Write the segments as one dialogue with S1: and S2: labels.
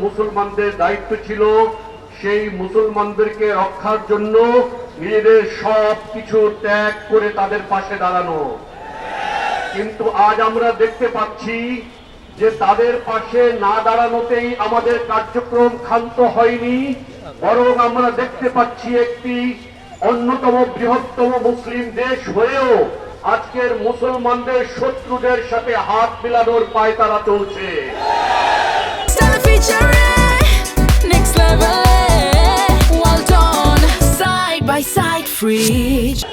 S1: মুসলমানদের দায়িত্ব ছিল সেই মুসলমানদেরকে রক্ষার জন্য নিজেদের সব কিছু ত্যাগ করে তাদের পাশে দাঁড়ানো। কিন্তু আজ আমরা দেখতে পাচ্ছি যে তাদের পাশে না দাঁড়ানোতেই আমাদের কার্যক্রম ক্ষান্ত হয়নি, বরং আমরা দেখতে পাচ্ছি একটি অন্যতম বৃহত্তম মুসলিম দেশ হয়েও আজকের মুসলমানদের শত্রুদের সাথে হাত মিলানোর পায়তারা চলছে।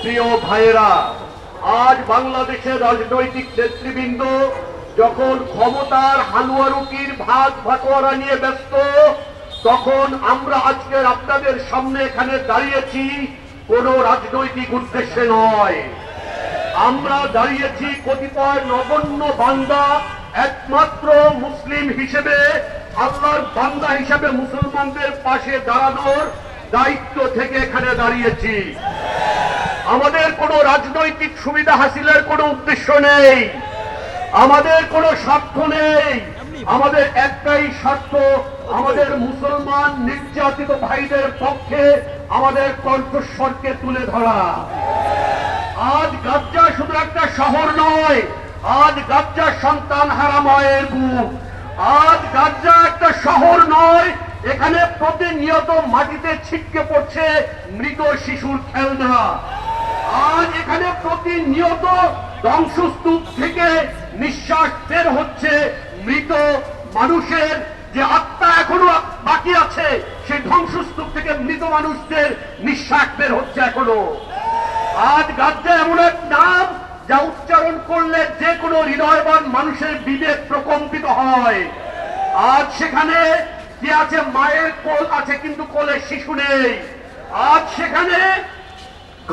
S1: প্রিয় ভাইয়েরা, আজ বাংলাদেশের রাজনৈতিক নেতৃবৃন্দ যখন ক্ষমতার হালুয়ারুটির ভাগ বাটোয়ারা নিয়ে ব্যস্ত, তখন আমরা আজকের আপনাদের সামনে এখানে দাঁড়িয়েছি কোনো রাজনৈতিক উদ্দেশ্যে নয়। আমরা দাঁড়িয়েছি কতিপয় নগণ্য বান্দা, একমাত্র মুসলিম হিসেবে, আল্লাহর বান্দা হিসেবে মুসলমানদের পাশে দাঁড়ানোর দায়িত্ব থেকে এখানে দাঁড়িয়েছি। আমাদের কোনো রাজনৈতিক সুবিধা হাসিলের কোনো উদ্দেশ্য নেই, আমাদের কোনো স্বার্থ নেই। আমাদের একটাই স্বার্থ, আমাদের মুসলমান নির্যাতিত ভাইদের পক্ষে আমাদের কণ্ঠস্বরকে তুলে ধরা। আজ গাজ্জা শুধু একটা শহর নয়, আজ গাজ্জা সন্তান হারা মায়ের বুক। আজ গাজ্জা একটা শহর নয়, এখানে প্রতিনিয়ত মাটিতে ছিটকে পড়ছে মৃত শিশুর খেলনা। আজ এখানে প্রতিনিয়ত ধ্বংসস্তূপ থেকে নিঃশ্বাস বের হচ্ছে মৃত মানুষের, যে আত্মা এখনো বাকি আছে সেই ধ্বংসস্তূপ থেকে মৃত মানুষদের নিঃশ্বাস বের হচ্ছে এখনো। আজ গাজ্জা এমন এক নাম যা উচ্চারণ করলে যে কোনো হৃদয়বান মানুষের বিবেক প্রকম্পিত হয়। আজ সেখানে কি আছে, মায়ের কোল আছে কিন্তু কোলে শিশু নেই। আজ সেখানে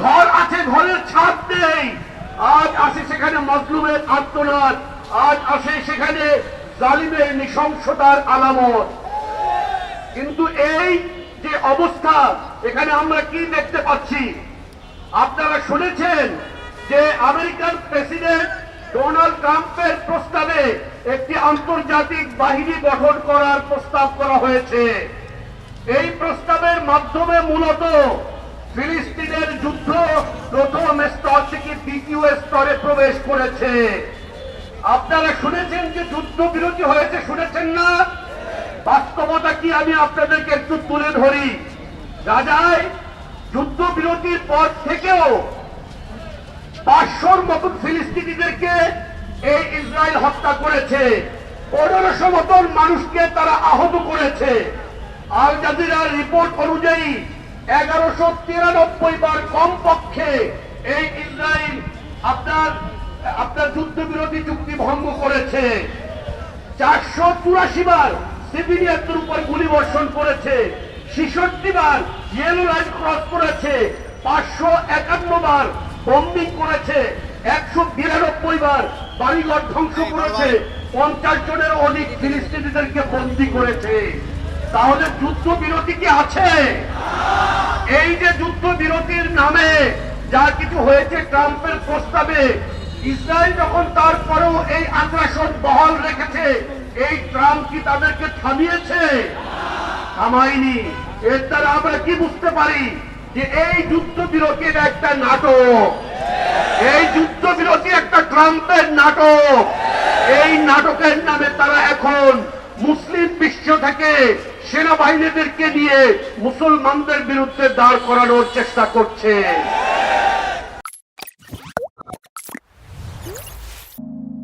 S1: ঘর আছে, ঘরের ছাদ নেই। আজ আসে সেখানে মজলুমের আর্তনাদ, আজ আসে সেখানে জালিমের নৃশংসতার আলামত। কিন্তু এই যে অবস্থা, এখানে আমরা কি দেখতে পাচ্ছি? আপনারা শুনেছেন যে আমেরিকান প্রেসিডেন্ট ডোনাল্ড ট্রাম্পের প্রস্তাবে একটি আন্তর্জাতিক বাহিনী গঠন করার প্রস্তাব করা হয়েছে। এই প্রস্তাবের মাধ্যমে মূলত ফিলিস্তিনের যুদ্ধ প্রথম স্তর থেকে দ্বিতীয় স্তরে প্রবেশ করেছে। আপনারা শুনেছেন যে যুদ্ধবিরতি হয়েছে, শুনেছেন না? বাস্তবতা কি আমি আপনাদেরকে একটু তুলে ধরি। গাজায় যুদ্ধবিরতির পর থেকেও 500-র মতন ফিলিস্তিনিদেরকে এই ইসরায়েল হত্যা করেছে, 1500 মতন মানুষকে তারা আহত করেছে। আল জাজিরার রিপোর্ট অনুযায়ী 1193 বার কমপক্ষে এই ইসরায়েল আপনার যুদ্ধবিরতি চুক্তি ভঙ্গ করেছে। 484 বার সিভিলিয়ানদের উপর গুলি বর্ষণ করেছে, 66 বার ইয়েলো লাইন ক্রস করেছে, 551 বার বম্বিং করেছে, 192 বার বাড়িঘর ধ্বংস করেছে, 50 জনের অধিক ফিলিস্তিনিদেরকে বন্দী করেছে। তাহলে যুদ্ধবিরতি কি আছে? এই যে যুদ্ধবিরতির নামে যা কিছু হয়েছে ট্রাম্পের প্রস্তাবে, ইসরায়েল যখন তারপরেও এই আগ্রাসন বহাল রেখেছে, এই ট্রাম্প কি তাদেরকে থামিয়েছে? থামায়নি। এর দ্বারা আমরা কি বুঝতে পারি? যে এই যুদ্ধবিরতির একটা নাটক, এই যুদ্ধবিরতি একটা ট্রাম্পের নাটক। এই নাটকের নামে তারা এখন মুসলিম বিশ্ব থেকে সেনাবাহিনীদেরকে নিয়ে মুসলমানদের বিরুদ্ধে দাঁড় করানোর চেষ্টা করছে।